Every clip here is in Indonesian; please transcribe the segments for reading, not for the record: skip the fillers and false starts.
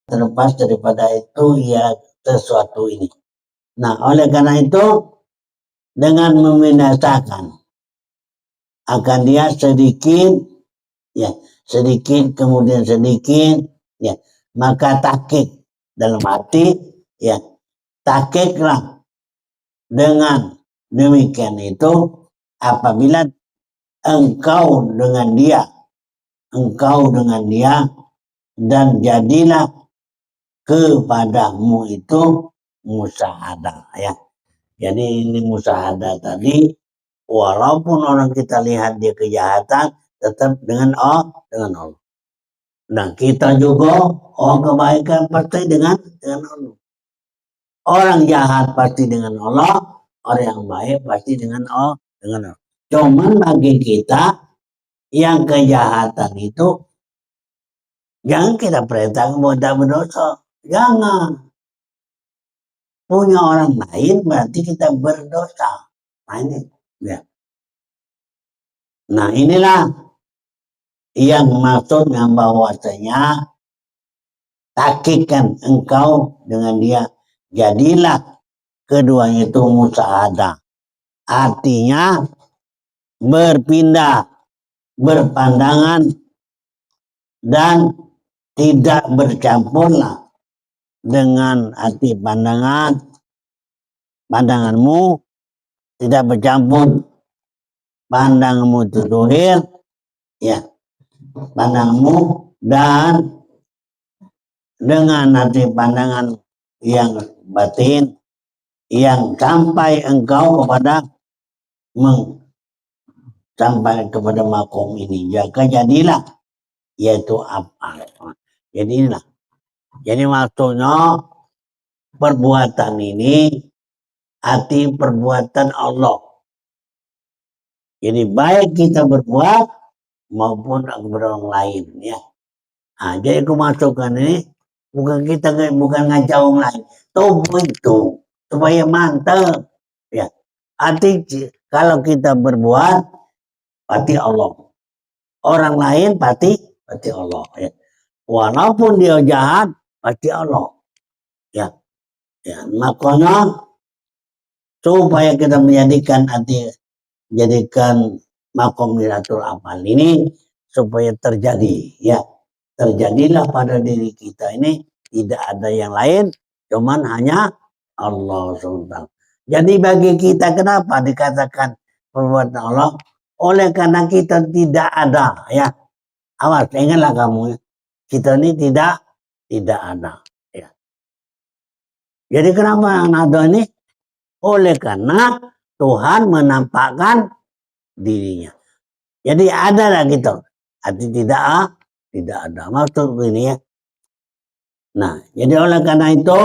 terlepas daripada itu ya sesuatu ini. Nah, oleh karena itu dengan membinasakan akan dia sedikit ya, sedikit kemudian sedikit ya, maka takik dalam hati ya, takiklah dengan demikian itu apabila engkau dengan dia dan jadilah kepadamu itu musyahadah ya. Jadi ini musyahadah tadi walaupun orang kita lihat dia kejahatan tetap dengan Allah. Nah kita juga kebaikan pasti dengan Allah. Orang jahat pasti dengan Allah, orang yang baik pasti dengan Allah. Cuman bagi kita yang kejahatan itu jangan kita perintahkan buat berdosa. Jangan. Punya orang lain berarti kita berdosa. Nah ini. Ya. Nah inilah yang maksudnya bahwasanya takikkan engkau dengan dia. Jadilah keduanya itu musyahadah. Artinya berpindah, berpandangan dan tidak bercampurlah dengan hati pandanganmu tidak bercampur, pandangmu itu dohir ya, pandangmu dan dengan hati pandangan yang batin yang sampai engkau sampai kepada makom ini, jaga jadilah yaitu apa. Jadi inilah. Jadi maksudnya perbuatan ini arti perbuatan Allah. Jadi baik kita berbuat maupun kepada orang lain ya. Nah, jadi aku masukkan ini bukan ngajak orang lain. Tubuh itu supaya mantap ya. Arti kalau kita berbuat pasti Allah. Orang lain pasti Allah ya. Walaupun dia jahat pasti Allah. Ya. Ya, makanya supaya kita jadikan makom Lailatul Amal ini supaya terjadi ya. Terjadilah pada diri kita ini tidak ada yang lain cuman hanya Allah SWT. Jadi bagi kita kenapa dikatakan perbuatan Allah? Oleh karena kita tidak ada ya. Awas, ingatlah kamu ya. Kita ini tidak ada ya. Jadi kenapa yang ada ini? Oleh karena Tuhan menampakkan dirinya. Jadi ada lah gitu. Arti tidak ada. Maksud ini ya. Nah, jadi oleh karena itu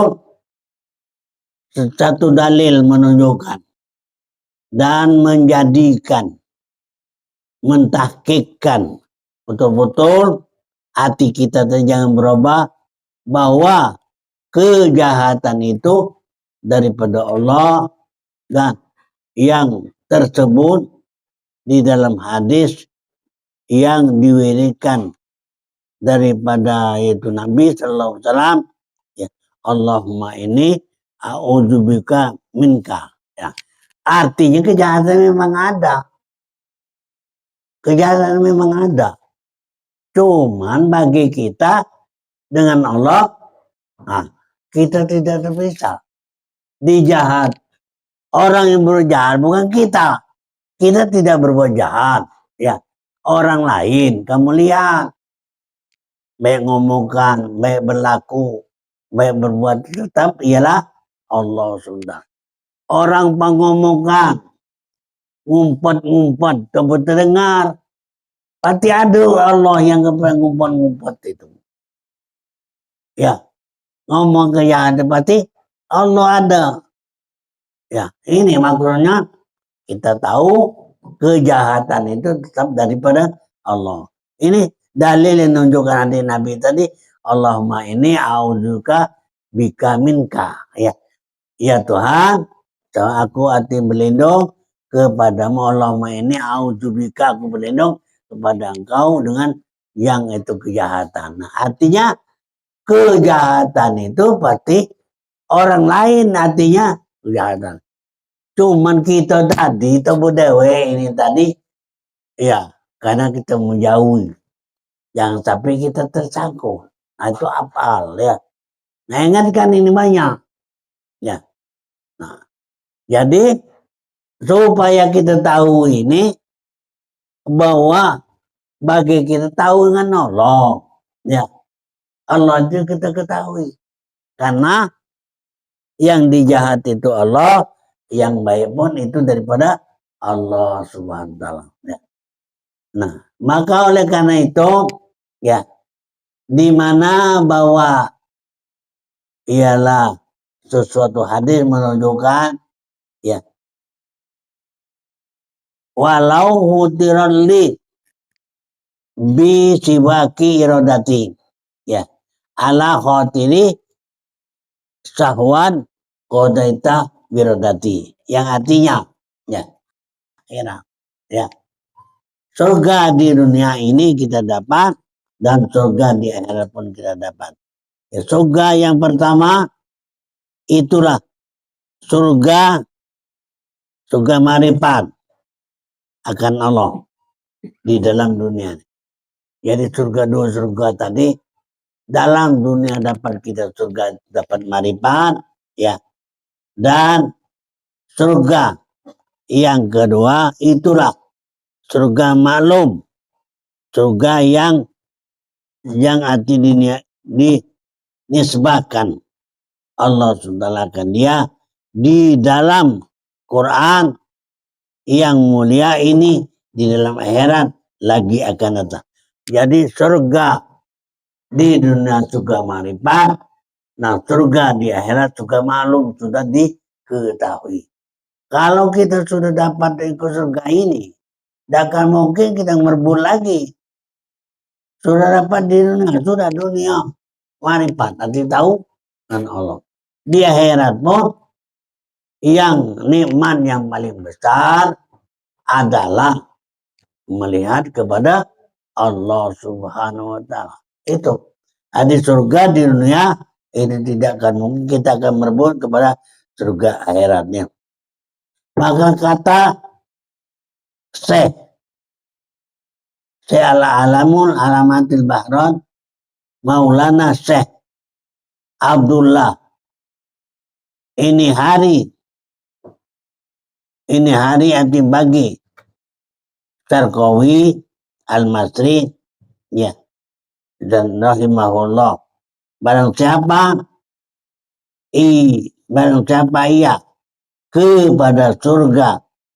satu dalil menunjukkan dan menjadikan mentahkikkan betul-betul hati kita jangan berubah bahwa kejahatan itu daripada Allah dan yang tersebut di dalam hadis yang diwiridkan daripada yaitu Nabi Sallallahu Alaihi Wasallam ya, Allahumma ini a'udzubika minka ya. Artinya kejahatan memang ada. Kejahatan memang ada. Cuman bagi kita dengan Allah nah, kita tidak terpisah. Dijahat. Orang yang berjahat bukan kita. Kita tidak berbuat jahat. Ya, orang lain kamu lihat. Baik ngomongkan, baik berlaku, baik berbuat tetap ialah Allah sudah. Orang pengomongkan, ngumpet-ngumpet, coba terdengar. Pasti ada Allah yang ngumpet-ngumpet itu. Ya, ngomong kejahatan pasti Allah ada. Ya, ini maksudnya kita tahu kejahatan itu tetap daripada Allah. Ini dalil yang menunjukkan hadis Nabi tadi, Allahumma ini a'udzubika bika minka. Ya. Ya Tuhan, aku hati berlindung kepadamu. Allahumma ini a'udzubika, aku berlindung kepada engkau dengan yang itu kejahatan. Nah, artinya kejahatan itu pasti orang lain artinya kejahatan. Cuman kita tadi tabu dewe ini tadi ya karena kita menjauhi, jangan sampai kita tersangkut. Nah itu apal ya. Nah ingatkan ini banyak ya. Nah jadi supaya kita tahu ini bahwa bagi kita tahu dengan Allah ya, Allah itu kita ketahui karena yang dijahat itu Allah, yang baik pun itu daripada Allah Subhanahu wa taala ya. Nah maka oleh karena itu ya, di mana bahwa ialah sesuatu hadis menunjukkan ya, walau hutiran li bi sibaki irodati ya ala khotiri sahwan kodaita birodati, yang artinya ya ya surga di dunia ini kita dapat dan surga di akhirat pun kita dapat ya. Surga yang pertama itulah surga marifat akan Allah di dalam dunia. Jadi surga dua surga tadi, dalam dunia dapat kita surga, dapat marifat ya, dan surga yang kedua itulah surga maklum, surga yang arti dinisbahkan Allah SWT dia di dalam Quran yang mulia ini, di dalam akhirat lagi akan datang. Jadi surga di dunia surga marifat, nah surga di akhirat surga maklum, sudah diketahui. Kalau kita sudah dapat ikut surga ini, tidak akan mungkin kita merebut lagi. Sudah dapat di dunia, sudah dunia marifat, nanti tahu dan Allah. Di akhirat pun yang nikmat yang paling besar adalah melihat kepada Allah Subhanahu wa taala. Itu. Di surga di dunia ini tidak akan mungkin kita akan merebut kepada surga akhiratnya. Maka kata Syekh Al-Alamul Alamatil Bahron Maulana Syekh Abdullah, ini hari anti bagi Sarqawi Al-Masri ya, dan rahimahullah, barang siapa ia kepada surga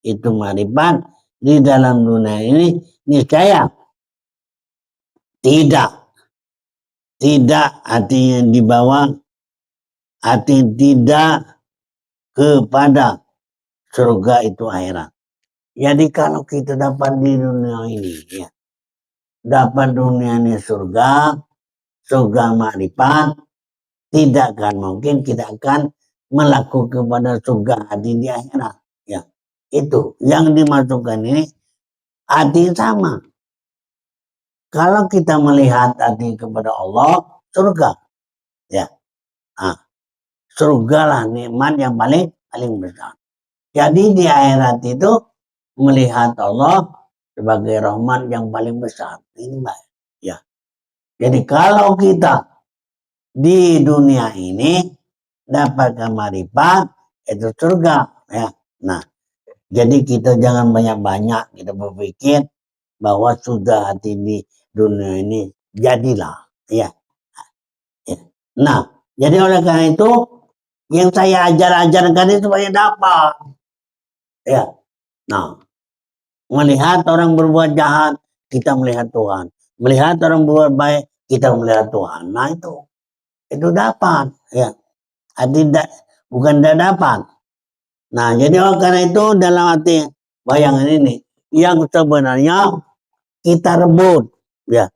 itu marifat di dalam dunia ini, niscaya tidak artinya di bawah, artinya tidak kepada surga itu akhirat. Jadi kalau kita dapat di dunia ini ya, dapat dunia ini surga marifat, tidak akan mungkin kita akan melakukan kepada surga di akhirat ya. Itu yang dimasukkan ini arti sama. Kalau kita melihat arti kepada Allah, surga ya, surga lah nikmat yang paling besar. Jadi di akhirat itu melihat Allah sebagai rahmat yang paling besar. Ini baik ya. Jadi kalau kita di dunia ini dapat marifat itu surga ya. Nah, jadi kita jangan banyak-banyak kita berpikir bahwa sudah hati di dunia ini jadilah ya. Nah, jadi oleh karena itu yang saya ajarkan itu supaya dapat ya. Nah, melihat orang berbuat jahat, kita melihat Tuhan. Melihat orang berbuat baik, kita melihat Tuhan. Nah itu dapat ya. Bukan tidak dapat. Nah jadi oleh karena itu dalam arti bayangan ini yang sebenarnya kita rebut ya.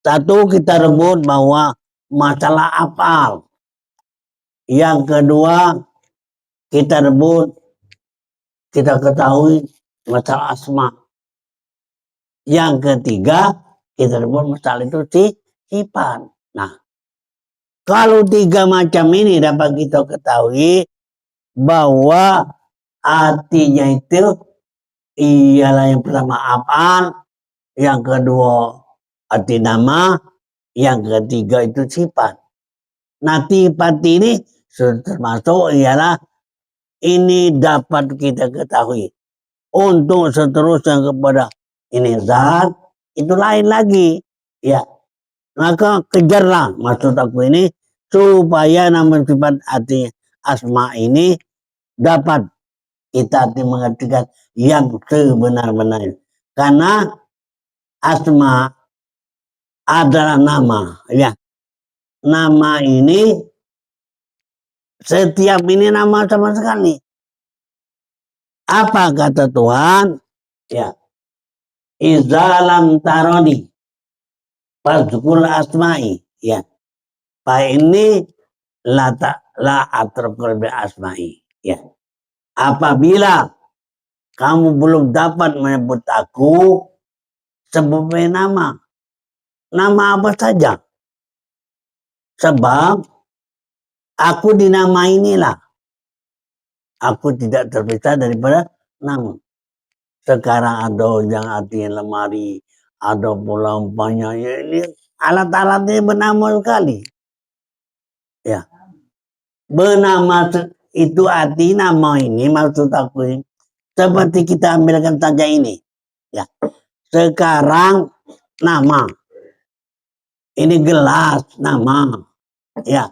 Satu, kita rebut bahwa masalah apal. Yang kedua, kita rebut, kita ketahui masalah asma. Yang ketiga, kita rebut masalah itu sifat. Nah, Kalau tiga macam ini dapat kita ketahui bahwa artinya itu ialah yang pertama af'al, yang kedua arti nama, yang ketiga itu sifat. Nah, sifat ini termasuk ialah ini dapat kita ketahui. Untuk seterusnya kepada ini zat, itu lain lagi. Ya, maka kejarlah maksud aku ini supaya nama sifat arti asma ini dapat kita mengertikan yang sebenar-benarnya. Karena asma adalah nama, ya. Nama ini setiap ini nama sama sekali. Apa kata Tuhan? Ya, izalam taroni fazkul asma'i. Ya, Pak ini la atraful bi asma'i. Ya, apabila kamu belum dapat menyebut aku sebagai nama apa saja. Sebab aku dinamai inilah. Aku tidak terpisah daripada nama. Sekarang ada yang artinya lemari, ada pula umpanya ini alat-alatnya bernama sekali. Ya, bernama itu arti nama ini maksud aku ini. Seperti kita ambilkan saja ini. Ya, sekarang nama. Ini gelas nama. Ya.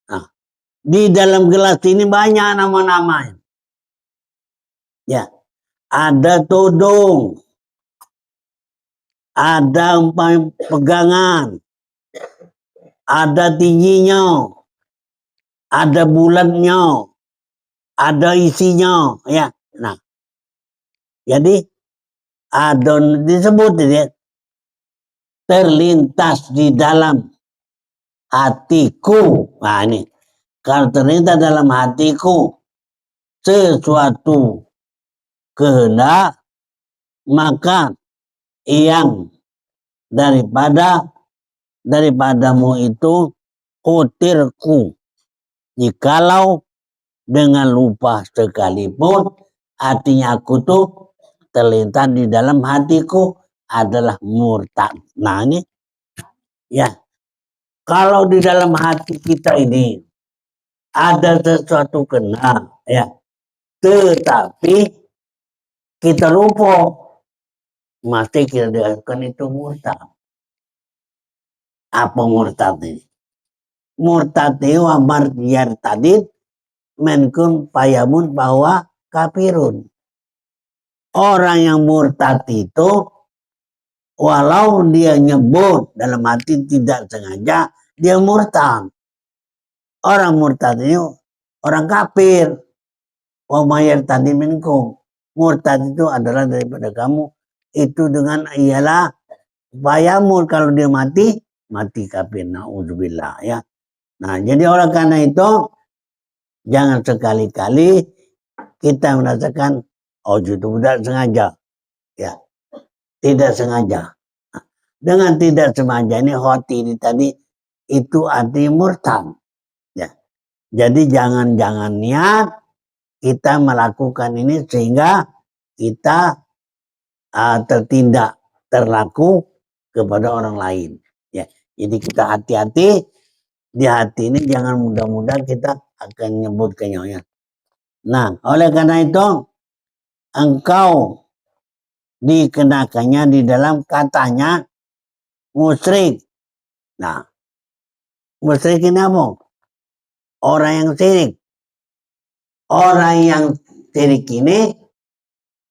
Nah, di dalam gelas ini banyak nama-nama. Ya, ada tudung, ada pegangan, ada tingginya, ada bulatnya, ada isinya, ya. Nah, jadi ada disebut ya, terlintas di dalam hatiku. Nah, ini kalau terlintas dalam hatiku sesuatu kehendak, maka yang daripadamu itu kutirku. Jikalau dengan lupa sekalipun, artinya aku tuh terlintas di dalam hatiku adalah murtad. Nah, ini ya, kalau di dalam hati kita ini ada sesuatu kena, ya, tetapi kita lupa, mesti kita dengarkan itu murtad. Apa murtad ini? Murtad itu amar yartadid menkun payamun bahwa kafirun. Orang yang murtad itu walau dia nyebut dalam hati tidak sengaja, dia murtad. Orang murtad itu orang kafir. Wa mayartadi minkum. Murtad itu adalah daripada kamu. Itu dengan ialah payamun, kalau dia mati kafir. Na'udzubillah, ya. Nah, jadi oleh karena itu jangan sekali-kali kita merasakan itu tidak sengaja, ya, tidak sengaja. Nah, dengan tidak sengaja ini hoti ini tadi itu arti murtad, ya. Jadi jangan niat kita melakukan ini sehingga kita tertindak terlaku kepada orang lain, ya. Jadi kita hati-hati di hati ini, jangan mudah-mudahan kita akan nyebutkannya. Nah, oleh karena itu engkau dikenakannya di dalam katanya musyrik. Nah, musyrik ini apa? Orang yang syirik. Orang yang syirik ini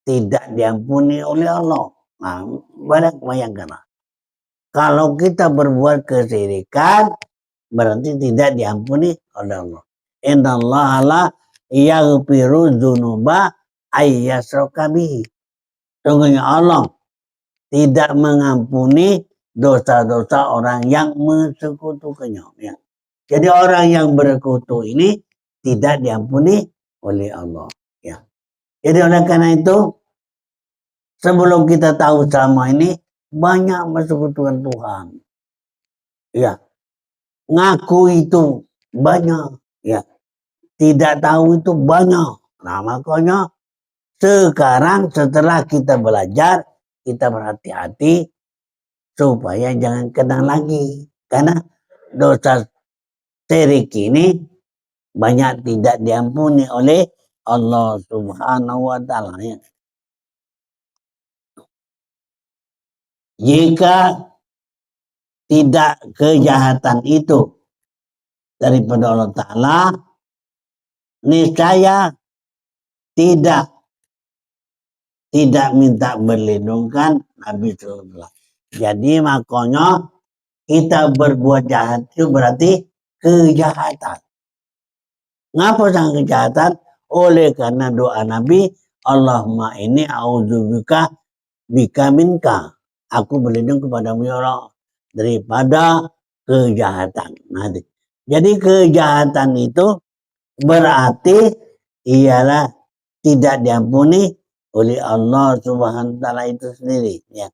tidak diampuni oleh Allah. Nah, bayangkan. Kalau kita berbuat kesyirikan, berarti tidak diampuni oleh Allah. Innallaha la yaghfiru dzunuba ayyashraka bihi. Sungguhnya Allah tidak mengampuni dosa-dosa orang yang mensekutukannya. Ya. Jadi orang yang bersekutu ini tidak diampuni oleh Allah. Ya. Jadi oleh karena itu, sebelum kita tahu sama ini, banyak mensekutukan Tuhan. Ya. ngaku itu banyak, ya. Tidak tahu itu banyak. Nah, makanya sekarang setelah kita belajar, kita berhati-hati supaya jangan kena lagi. Karena dosa syirik ini banyak tidak diampuni oleh Allah Subhanahu wa taala. Ya. Jika tidak kejahatan itu daripada Allah Ta'ala, niscaya tidak minta berlindungkan Nabi Sallallahu. Jadi makanya kita berbuat jahat itu berarti kejahatan. Ngapa sang kejahatan? Oleh karena doa Nabi, Allahumma ini a'udzubika bika minka. Aku berlindung kepadamu ya Allah daripada kejahatan. Nah, jadi kejahatan itu berarti ialah tidak diampuni oleh Allah Subhanahu wa taala itu sendiri, ya.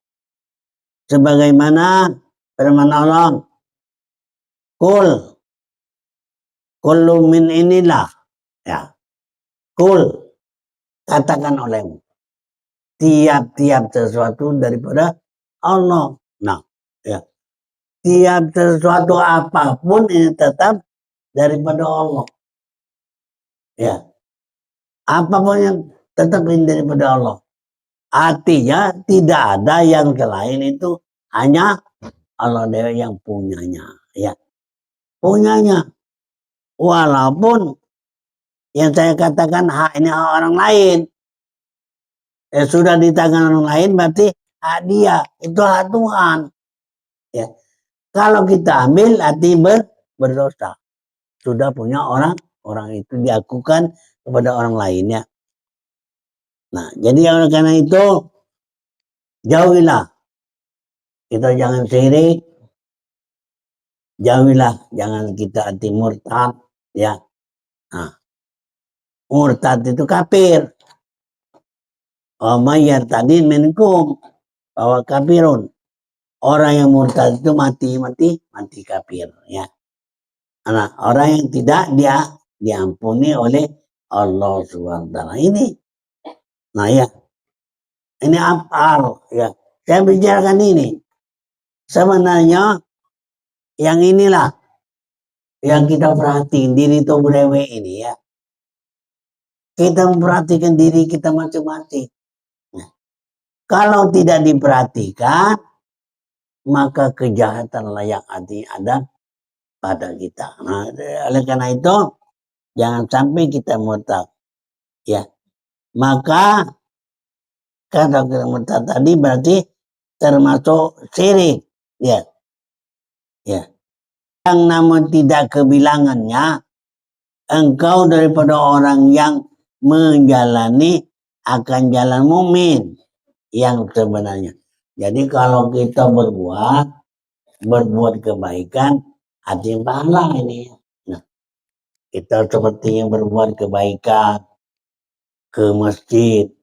Sebagaimana firman Allah, kul kullu min inilah, ya. Kul, katakan olehmu, tiap-tiap sesuatu daripada Allah. Nah, ya. Tiap sesuatu apapun ini tetap daripada Allah. Ya. Apapun yang tetap ini daripada Allah. Artinya tidak ada yang selain itu, hanya Allah yang punyanya, ya. Punyanya. Walaupun yang saya katakan hak ini hak orang lain. Sudah di tangan orang lain berarti hak dia, itu hak Tuhan. Ya. Kalau kita ambil arti berdosa. Sudah punya orang itu diakukan kepada orang lainnya. Nah, jadi oleh karena itu jauhilah. Kita jangan syirik. Jauhilah, jangan kita anti murtad, ya. Nah, murtad itu kafir. Mayar tadi minkum bahwa kafirun. Orang yang murtad itu mati kafir, ya. Nah, orang yang tidak diampuni oleh Allah SWT. Ini, nah ya, ini apa? Ya, saya bicarakan ini. Sebenarnya yang inilah yang kita perhatiin diri Tobrewe ini, ya. Kita memperhatikan diri kita masing-masing. Nah, kalau tidak diperhatikan, maka kejahatan layak hati ada pada kita. Nah, oleh karena itu jangan sampai kita murtad, ya. Maka kata kita murtad tadi berarti termasuk syirik, ya. Ya. Yang namun tidak kebilangannya, engkau daripada orang yang menjalani akan jalan mukmin yang sebenarnya. Jadi kalau kita berbuat kebaikan, ada pahala ini. Nah, kita seperti yang berbuat kebaikan ke masjid,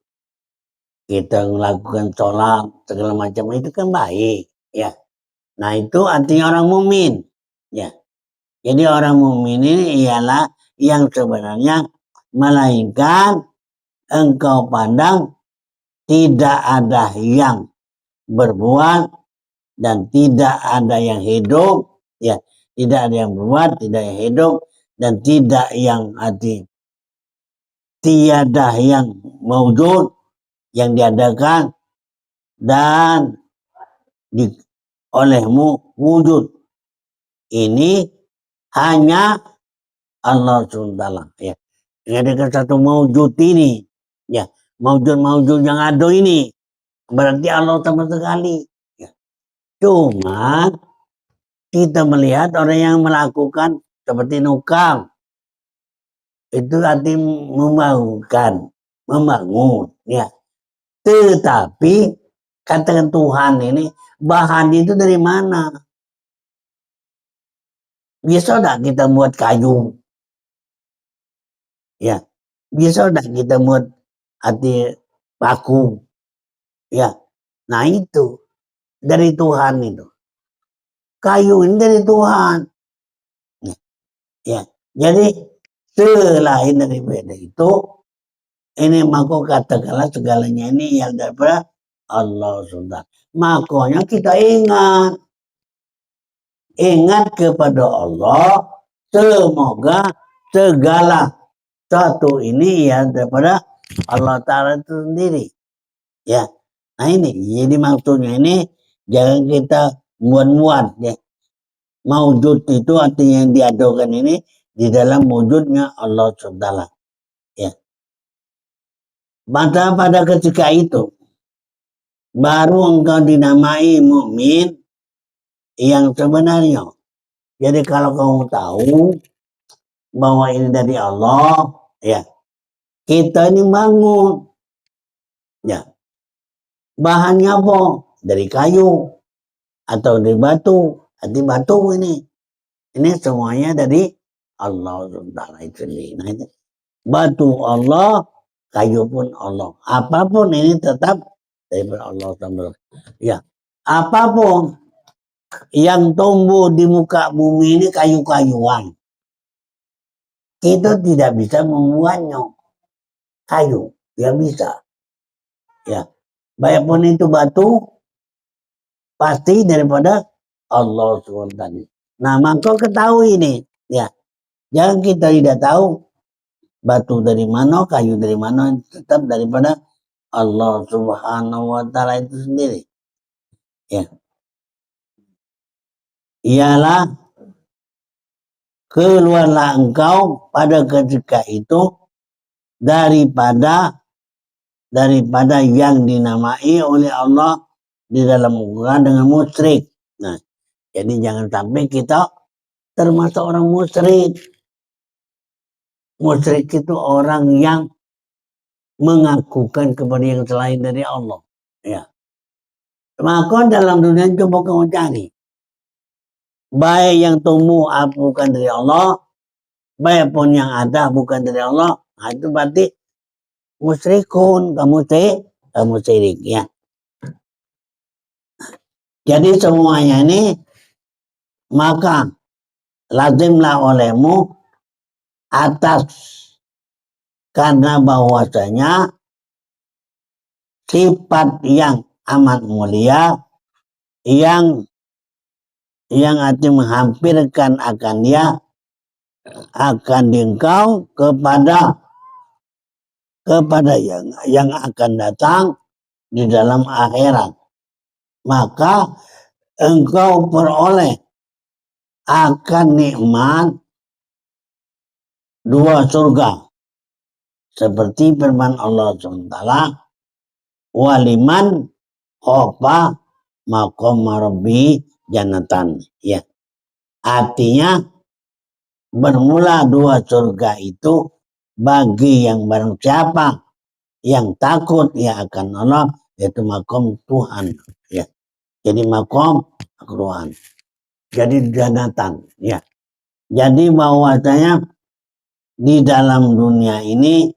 kita melakukan sholat segala macam itu kan baik, ya. Nah, itu artinya orang mukmin, ya. Jadi orang mukmin ini ialah yang sebenarnya melainkan engkau pandang tidak ada yang berbuat dan tidak ada yang hidup, ya. Tidak ada yang berbuat, tidak yang hidup, dan tidak yang arti tiada yang mewujud, yang diadakan dan olehmu wujud. Ini hanya Allah SWT, ya. Dengan satu mewujud ini, ya, mewujud yang ada ini berarti Allah sama sekali, ya. Cuma kita melihat orang yang melakukan seperti nukang itu arti membangun, ya. Tetapi katakan Tuhan ini bahan itu dari mana? Bisa tidak kita buat kayu, ya. Bisa tidak kita buat arti paku, ya. Nah, itu dari Tuhan itu. Kayu ini dari Tuhan. Ya, jadi selain daripada itu, ini maka katakanlah segalanya ini yang daripada Allah SWT. Makanya kita ingat kepada Allah, semoga segala satu ini ya daripada Allah Ta'ala itu sendiri. Ya, nah ini jadi maksudnya ini jangan kita muat-muat ya. Maujud itu artinya yang diadokan ini di dalam wujudnya Allah SWT. Ya. Pada ketika itu baru engkau dinamai mukmin yang sebenarnya. Jadi kalau kamu tahu bahwa ini dari Allah, ya kita ini bangun, ya bahannya apa? Dari kayu atau dari batu. Hati batu ini semuanya dari Allah SWT itu sendiri. Nah, itu batu Allah, kayu pun Allah. Apapun ini tetap dari Allah SWT. Ya, apapun yang tumbuh di muka bumi ini kayu-kayuan. Kita tidak bisa membuatnya kayu, tidak bisa. Ya, baikpun itu batu, pasti daripada Allah SWT. Nah, maka ketahui ini, ya, jangan kita tidak tahu batu dari mana, kayu dari mana, tetap daripada Allah Subhanahu wa Ta'ala itu sendiri. Ya. Ialah keluarlah engkau pada ketika itu daripada yang dinamai oleh Allah di dalam Al-Quran dengan musyrik. Nah, jadi jangan sampai kita termasuk orang musyrik. Musyrik itu orang yang mengakukan kepada yang selain dari Allah. Ya. Maka dalam dunia coba kamu cari. Baik yang tumbuh bukan dari Allah, baik pun yang ada bukan dari Allah. Nah, itu berarti musyrikun, kamu syirik ya. Jadi semuanya ini maka lazimlah olehmu atas karena bahwasanya sifat yang amat mulia yang arti menghampirkan akan dia akan engkau kepada yang akan datang di dalam akhirat, maka engkau peroleh akan nikmat dua surga seperti firman Allah SWT, waliman khofa maqam rabbi jannatan. Ya, artinya bermula dua surga itu bagi yang barang siapa yang takut ya akan Allah, yaitu makom Tuhan. Ya, jadi makom Tuhan. Jadi jannatan. Ya, jadi bahwasanya di dalam dunia ini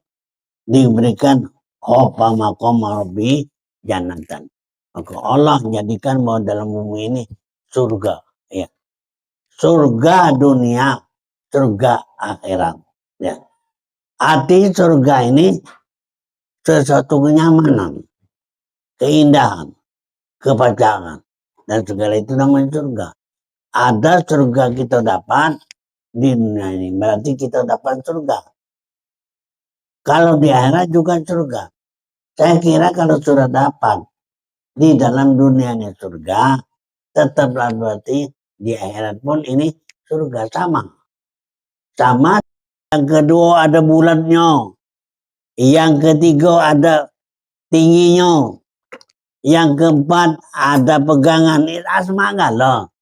diberikan khofa makom rabbi jannatan. Maka Allah menjadikan bahwa dalam bumi ini surga. Ya, surga dunia, surga akhirat. Ya. Arti surga ini sesuatu kenyamanan, keindahan, kebahagiaan, dan segala itu namanya surga. Ada surga kita dapat di dunia ini, berarti kita dapat surga. Kalau di akhirat juga surga. Saya kira kalau sudah dapat di dalam dunianya surga, tetaplah berarti di akhirat pun ini surga sama. Sama. Yang kedua ada bulatnya. Yang ketiga ada tingginya. Yang keempat ada pegangan. Itu asma enggak loh.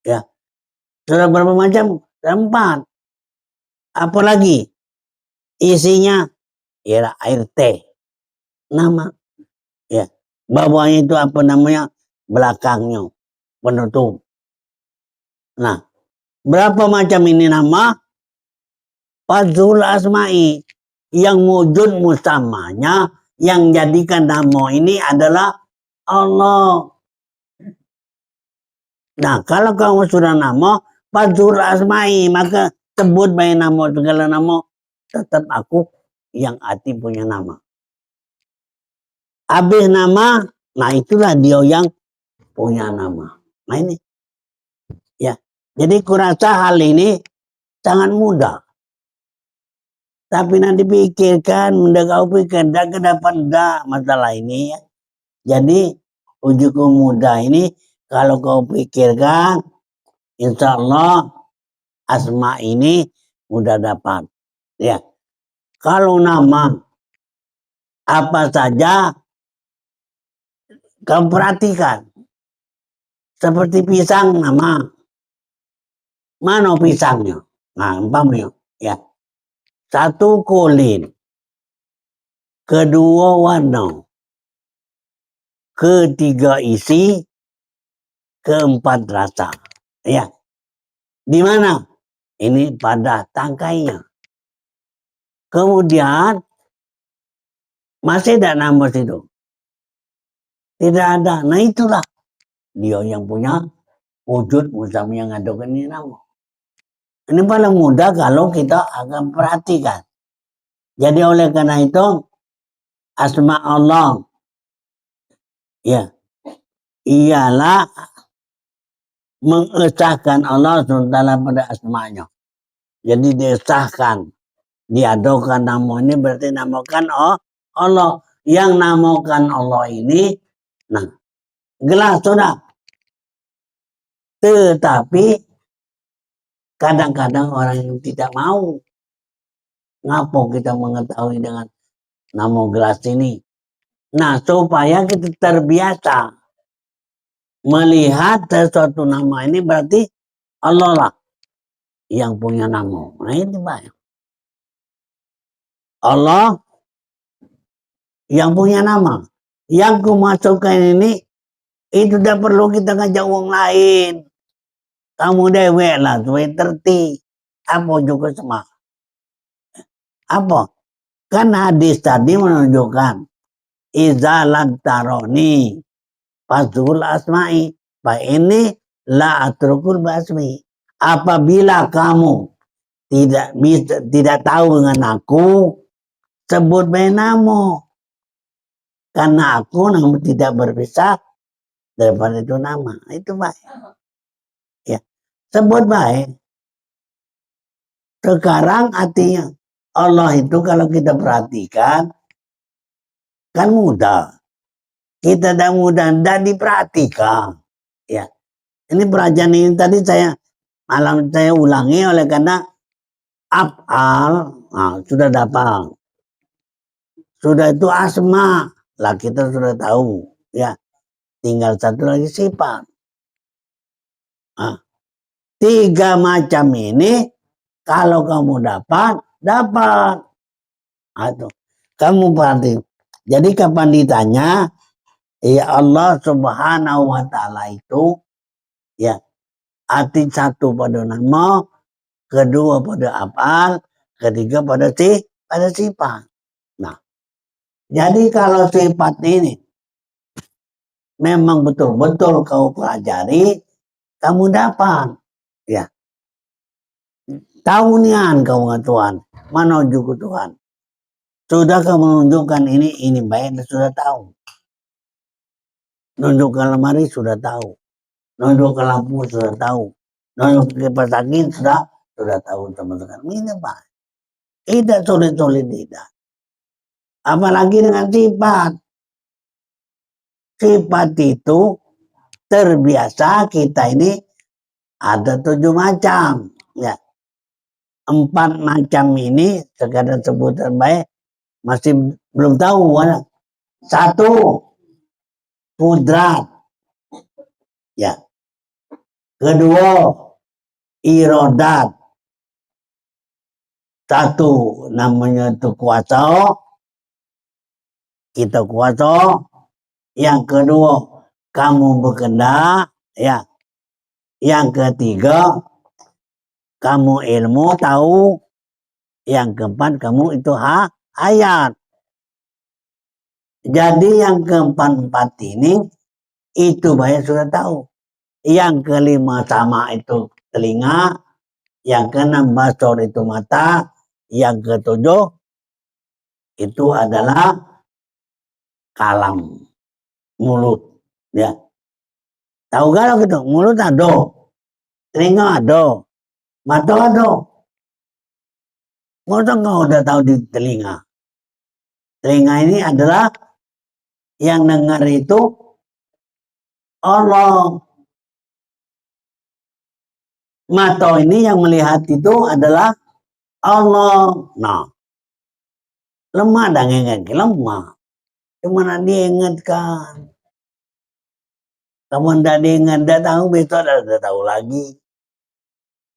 Ya. Sudah berapa macam? Empat. Apalagi isinya ya air teh. Nama. Ya. Bawahnya itu apa namanya? Belakangnya. Penutup. Nah. Berapa macam ini nama? Fadzul asma'i. Yang wujud musamanya, yang jadikan nama ini adalah Allah. Nah, kalau kamu sudah nama fadzul asma'i, maka sebut baik nama segala nama, tetap aku yang hati punya nama. Habis nama, nah itulah dia yang punya nama. Nah ini, ya. Jadi kurasa hal ini sangat mudah. Tapi nanti pikirkan, mudah kau pikirkan, dah kedapat dah masalah ini ya. Jadi ujiku mudah ini kalau kau pikirkan, insya Allah asma ini mudah dapat. Ya, kalau nama apa saja kau perhatikan. Seperti pisang nama, mana pisangnya? Nah, umpamanya, ya. Satu kulit, kedua warna, ketiga isi, keempat rasa. Ya, di mana? Ini pada tangkainya. Kemudian masih ada nama situ. Tidak ada. Nah itulah dia yang punya wujud musami yang ada ini nama. Ini paling mudah kalau kita akan perhatikan. Jadi oleh karena itu asma Allah ya ialah mengesahkan Allah SWT pada asmanya. Jadi disahkan, diadokan nama ini berarti namakan Allah. Yang namakan Allah ini, nah gelas sudah. Tetapi kadang-kadang orang yang tidak mau. Ngapa kita mengetahui dengan nama gelas ini? Nah supaya kita terbiasa melihat sesuatu nama ini berarti Allah lah yang punya nama. Nah ini banyak. Allah yang punya nama. Yang kumasukkan ini itu tidak perlu kita ngajak orang lain. Kamu dewek lah, supaya terti. Apa juga sama. Apa? Kan hadis tadi menunjukkan iza lam taroni fazul asma'i fa ini la atrukul basmi. Apabila kamu tidak tahu dengan aku, sebut baik nama. Karena aku namun tidak berpisah daripada itu nama. Itu baik. Ya, sebut baik. Sekarang artinya Allah itu kalau kita perhatikan kan mudah. Kita tidak mudah, tidak diperhatikan. Ya, ini pelajaran ini tadi saya ulangi oleh karena af'al sudah dapat. Sudah itu asma lah kita sudah tahu. Ya, tinggal satu lagi sifat. Nah, 3 macam ini kalau kamu dapat. Atau kamu perhati. Jadi kapan ditanya, ya Allah Subhanahu wa Ta'ala itu ya arti satu pada nama, kedua pada af'al, ketiga pada sifat. Nah, jadi kalau sifat ini memang betul-betul kau pelajari, kamu dapat. Ya. Tahu nian kau dengan Tuhan, menuju ke Tuhan. Sudah kamu menunjukkan ini baik, sudah tahu. Nunjuk ke lemari sudah tahu. Nunjuk ke lampu sudah tahu. Nunjuk ke kipas angin sudah tahu teman-teman. Ini Pak. Tidak sulit-sulit tidak. Apalagi dengan sifat. Sifat itu terbiasa kita ini ada 7 macam. Ya. 4 macam ini sekadar sebutan baik masih belum tahu. 1 kudrat. Ya. Kedua irodat. 1 namanya itu kuasa. Kita kuasa. Yang kedua kamu berkehendak. Ya. Yang ketiga kamu ilmu tahu. Yang keempat kamu itu hayat. Jadi yang keempat ini itu banyak sudah tahu. Yang kelima sama itu telinga. Yang keenam basor itu mata. Yang ketujuh itu adalah kalam, mulut. Ya. Tahu kalau gitu, mulut ada, telinga ada, mata ada. Masa kau udah tahu di telinga? Telinga ini adalah yang dengar itu Allah. Mata ini yang melihat itu adalah Allah. Nah, lemah dan ingat, lemah. Cuma diingatkan. Kamu tidak diingat, tidak tahu, besok tidak tahu lagi.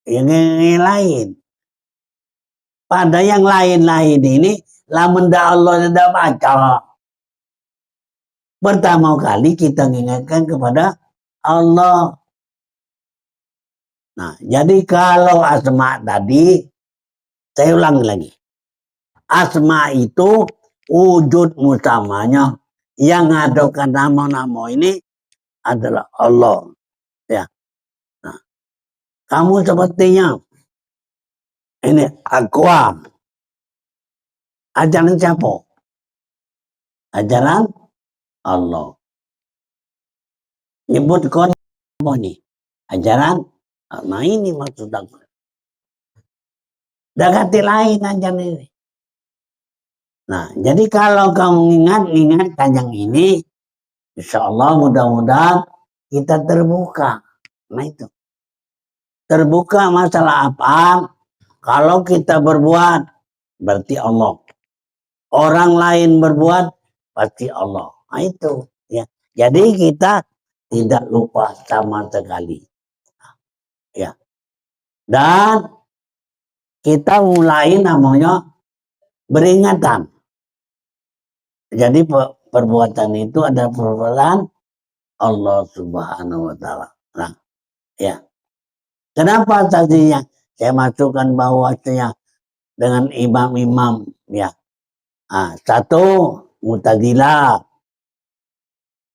Yang lain. Pada yang lain-lain ini, lamun Allah tidak baca. Pertama kali kita mengingatkan kepada Allah. Nah, jadi kalau asma tadi, saya ulangi lagi. Asma itu wujud mutamanya yang ngadokan nama-nama ini adalah Allah. Ya. Nah, kamu sepertinya ini Aqua. Ajaran siapa? Ajaran Allah. Nyebut kon apa nih? Ajaran. Nah ini maksud aku. Dakati lain ajaran ini. Nah, jadi kalau kamu ingat yang ini, insya Allah mudah-mudahan kita terbuka. Nah itu. Terbuka masalah apa? Kalau kita berbuat, berarti Allah. Orang lain berbuat, pasti Allah. Nah itu. Ya. Jadi kita tidak lupa sama sekali. Ya. Dan kita mulai namanya beringatan. Jadi perbuatan itu adalah perbuatan Allah Subhanahu wa Ta'ala. Nah, ya. Kenapa tadinya saya masukkan bahwasanya dengan imam-imam, ya. Nah, satu Mu'tazilah,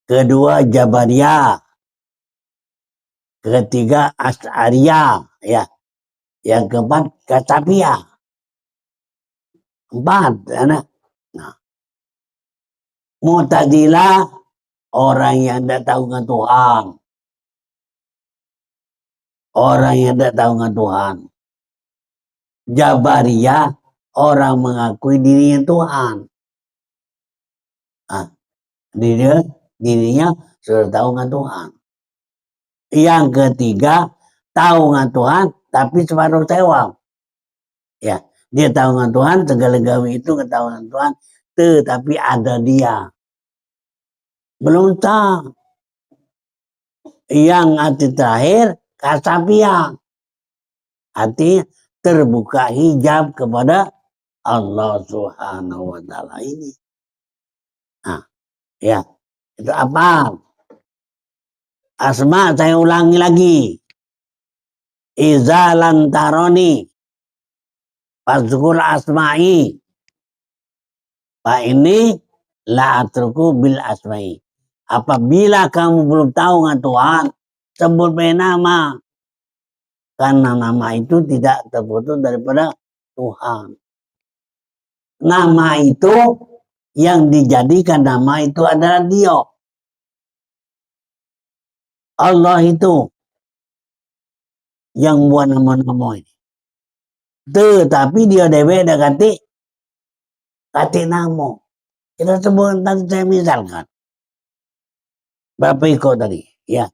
kedua Jabariyah, ketiga Asy'ariyah, ya. Yang keempat Katsabiyah. Empat, ya. Nah, Mu'tazilah orang yang tidak tahu dengan Tuhan. Orang yang tidak tahu dengan Tuhan. Jabariyah orang mengakui dirinya Tuhan. Nah, dirinya sudah tahu dengan Tuhan. Yang ketiga tahu dengan Tuhan tapi separuh sewa. Ya, dia tahu dengan Tuhan, segala-galanya itu ketahuan Tuhan, tetapi ada dia. Belum tahu. Yang arti terakhir Katsabiyah. Artinya terbuka hijab kepada Allah Subhanahu wa Ta'ala ini. Nah, ya. Itu apa? Asma saya ulangi lagi. Iza lantaroni fazkur asma'i. Pak ini la atruku bil asma'i. Apabila kamu belum tahu dengan Tuhan, sebut nama. Karena nama itu tidak terputus daripada Tuhan. Nama itu yang dijadikan nama itu adalah Dia. Allah itu yang buat nama-nama ini. Tetapi dia dewe dah kati nama. Kita sebut tadi saya misalkan. Berapa ikut tadi? Ya.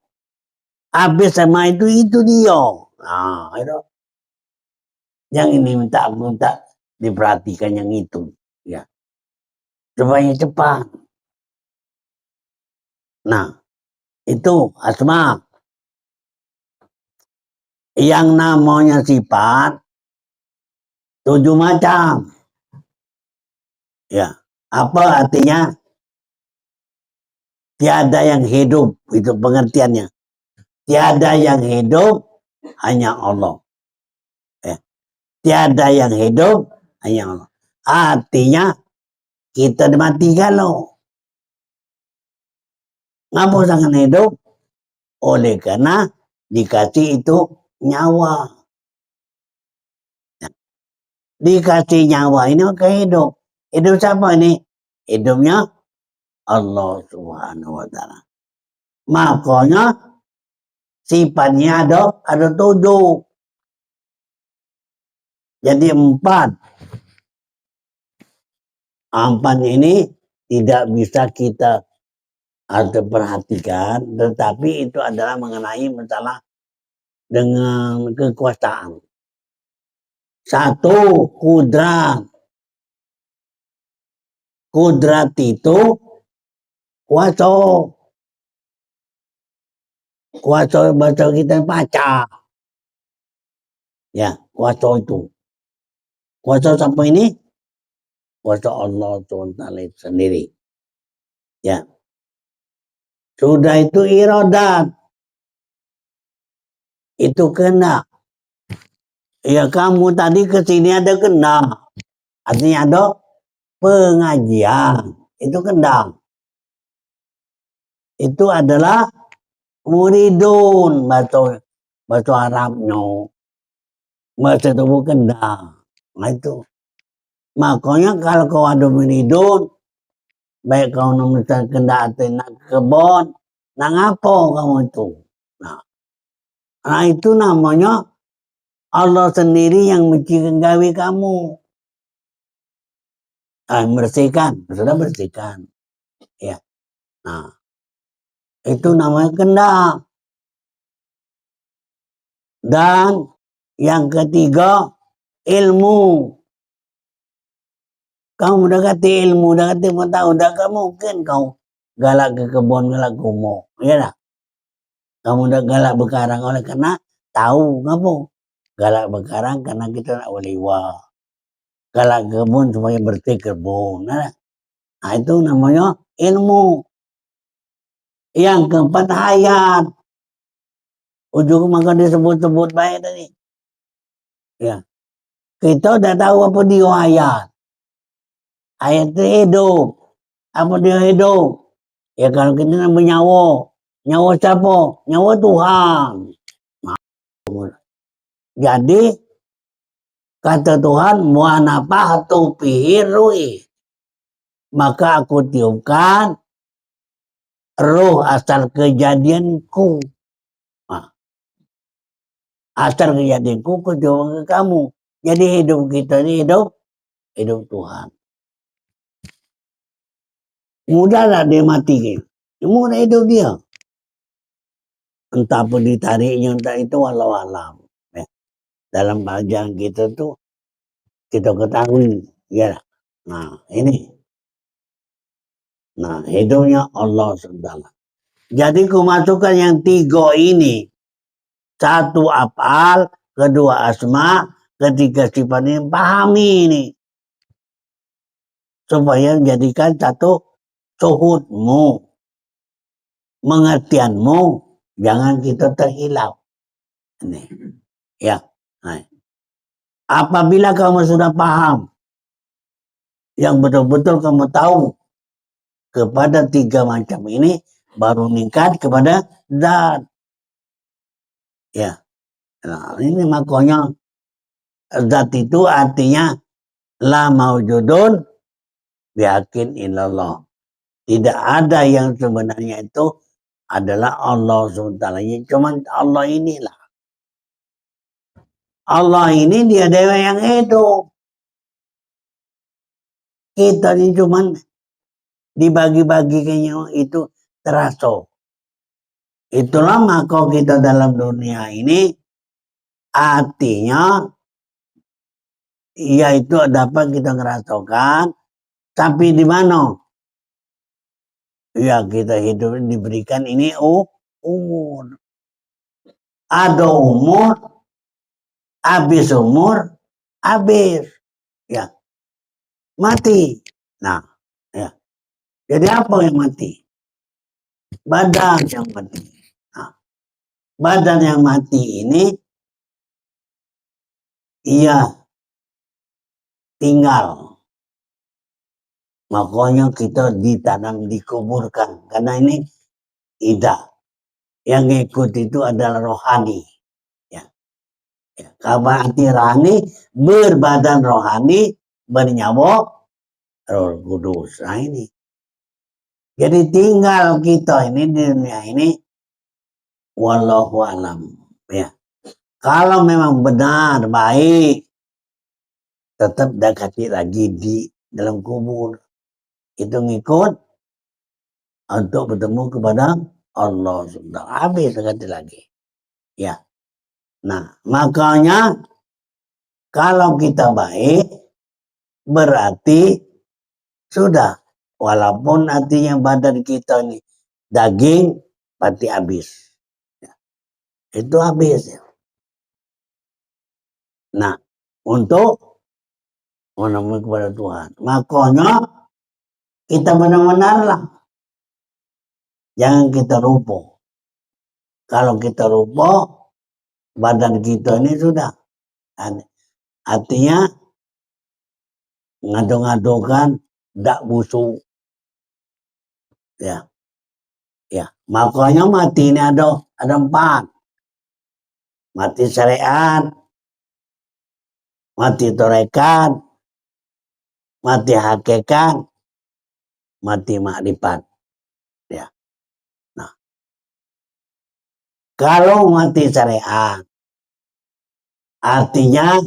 Habis sama itu dia. Nah, itu. Yang ini minta diperhatikan yang itu. Ya. Supaya cepat. Nah, itu asma. Yang namanya sifat 7 macam. Ya. Apa artinya? Tiada yang hidup, itu pengertiannya. Tiada yang hidup, hanya Allah. Ya. Tiada yang hidup, hanya Allah. Artinya, kita dimatikan loh. Ngapa sangat hidup? Oleh karena dikasih itu nyawa. Dikasih nyawa ini maka hidup. Hidup siapa ini? Hidupnya Allah Subhanahu wa Ta'ala. Makanya sifatnya ada 7. Jadi 4. 4 ini tidak bisa kita harus perhatikan, tetapi itu adalah mengenai masalah dengan kekuasaan. 1, kudrat. Kudrat itu kuasa. Kuasa bahasa kita baca. Ya, kuasa itu. Kuasa siapa ini? Kuasa Allah SWT sendiri. Ya. Sudah itu iradat. Itu kena. Ya kamu tadi kesini ada kena. Artinya ada pengajian. Itu kendang. Itu adalah muridun. Bahasa Arabnya. Bahasa tubuh kendang. Nah itu. Makanya kalau kau ada muridun. Baik kau misalnya kendak nak kebon. Nak ngapo kamu itu. Nah itu namanya Allah sendiri yang gawe kamu. Bersihkan, sudah bersihkan. Ya. Nah, itu namanya kendak. Dan yang ketiga, ilmu. Kamu udah kata ilmu, udah kata mau tahu, udah gak mungkin kau galak ke kebun, galak kumo. Ya dah. Kamu udah galak bekarang oleh karena tahu kamu. Galak bekarang karena kita nak waliwa. Galak kebun supaya bersih kebun. Nah, itu namanya ilmu. Yang keempat hayat. Ujung maka disebut-sebut baik tadi. Ya. Kita udah tahu apa dia hayat. Hayat itu hidup. Apa dia hidup? Ya kalau kita nak bernyawa. Nyawa siapa? Nyawa Tuhan. Jadi kata Tuhan, mu'anafahtu fihi ruhi. Maka aku tiupkan roh asal kejadianku. Nah, asal kejadianku aku tiupkan ke kamu. Jadi hidup kita ini hidup Tuhan. Mudahlah dia mati. Mudah hidup dia. Entah apa ditariknya, entah itu walau alam. Ya. Dalam ajaran kita tuh kita ketahui. Ya. Nah ini. Nah hidupnya Allah SWT. Jadi kumasukkan yang 3 ini. 1 afal, 2 asma, 3 sifat ini pahami ini. Supaya menjadikan 1 suhudmu. Pengertianmu. Jangan kita terhilap. Ini. Ya. Nah. Apabila kamu sudah paham. Yang betul-betul kamu tahu. Kepada 3 macam ini. Baru meningkat kepada zat. Ya. Nah, ini makanya zat itu artinya la maujudun bihakin illallah. Tidak ada yang sebenarnya itu adalah Allah SWT. Cuman Allah inilah. Allah ini dia dewa yang hidup. Kita ini cuman dibagi-bagikannya itu terasa. Itulah maka kita dalam dunia ini artinya yaitu dapat kita ngerasakan, tapi di mana? Ya kita hidup diberikan ini umur. Ada umur, habis umur, habis. Ya. Mati. Nah, ya. Jadi apa yang mati? Badan yang mati. Nah, badan yang mati ini ia tinggal. Makanya kita ditanam, dikuburkan. Karena ini tidak. Yang ikut itu adalah rohani. Ya. Ya, kapan hati rohani berbadan rohani bernyawa Roh Kudus. Nah ini. Jadi tinggal kita ini di dunia ini wallahu alam. Ya. Kalau memang benar baik, tetap dekati lagi di dalam kubur. Itu ngikut untuk bertemu kepada Allah Subhanahu. Habis dekati lagi. Ya. Nah, makanya kalau kita baik berarti sudah, walaupun artinya badan kita ini daging pasti habis. Ya. Itu habis. Ya. Nah, untuk menemui kepada Tuhan. Makanya kita benar-benarlah jangan kita lupa. Kalau kita lupa, badan kita ini sudah. Artinya ngadu-ngadukan tidak busuk. Ya. Ya, makanya mati ini ada 4. Mati syariat, mati torekat, mati hakikat, mati makrifat. Ya. Nah, kalau mati syariat, artinya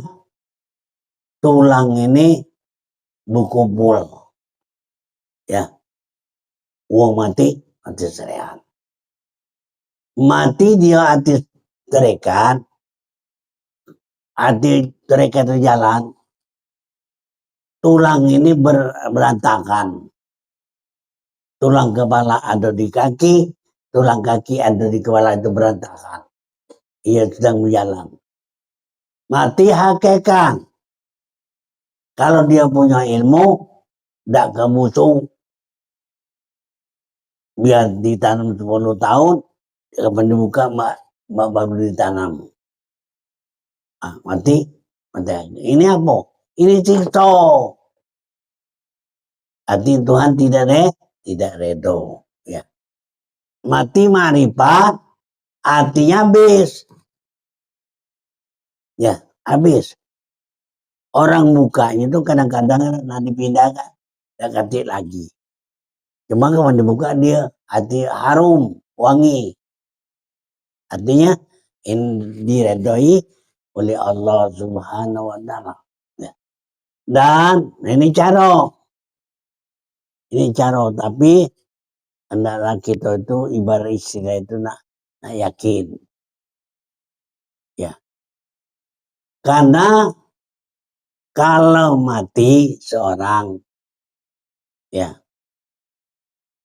tulang ini berkumpul. Ya, uang mati syariat. Mati dia hati terikat, hati terikat jalan, tulang ini berantakan. Tulang kepala ada di kaki, tulang kaki ada di kepala itu berantakan. Ia sedang berjalan. Mati hakikat. Kalau dia punya ilmu, tidak kemusung, biar ditanam 10 tahun, kapan dibuka baru ditanam. Mati. Ini apa? Ini siksa. Arti Tuhan tidak redo. Ya. Mati marifat artinya habis. Ya, habis. Orang mukanya itu kadang-kadang nanti dipindahkan, tidak ganti lagi. Cuma kalau dibuka dia hati harum, wangi. Artinya diredoi oleh Allah Subhanahu wa Ta'ala. Ya. Dan ini cara, tapi hendaklah kita itu ibarat istilah itu nak yakin. Ya. Karena kalau mati seorang, ya,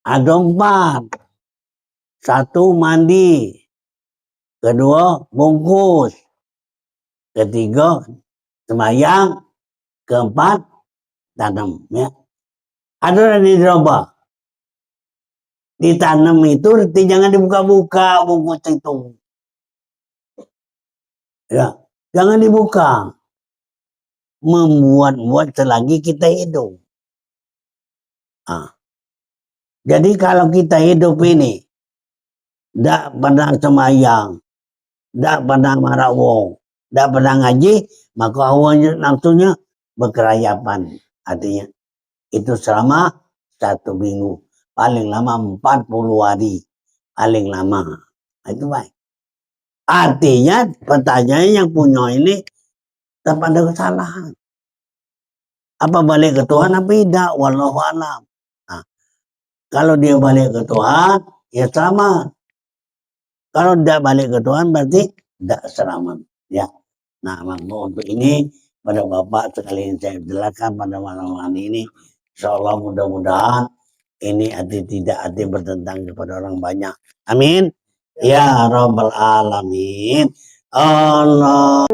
ada 4. 1 mandi, kedua bungkus, ketiga sembahyang, keempat tanam. Ya. Ada di dirubah. Ditanam itu jangan dibuka-buka bungkus itu. Ya, jangan dibuka. Membuat selagi kita hidup. Jadi kalau kita hidup ini tidak pernah sembahyang, tidak pernah marah wong, tidak pernah ngaji, maka awalnya nafsunya berkerayapan. Artinya itu selama 1 minggu, paling lama 40 hari, paling lama. Itu baik. Artinya pertanyaan yang punya ini tetap ada kesalahan. Apa balik ke Tuhan apa tidak? Wallahu a'lam. Nah, kalau dia balik ke Tuhan, ya selamat. Kalau tidak balik ke Tuhan berarti tidak selamat. Ya. Nah, maka untuk ini pada Bapak sekalian saya jelaskan pada malam hari ini. Insyaallah mudah-mudahan ini tidak bertentang kepada orang banyak. Amin. Ya Rabbal Alamin. Allah.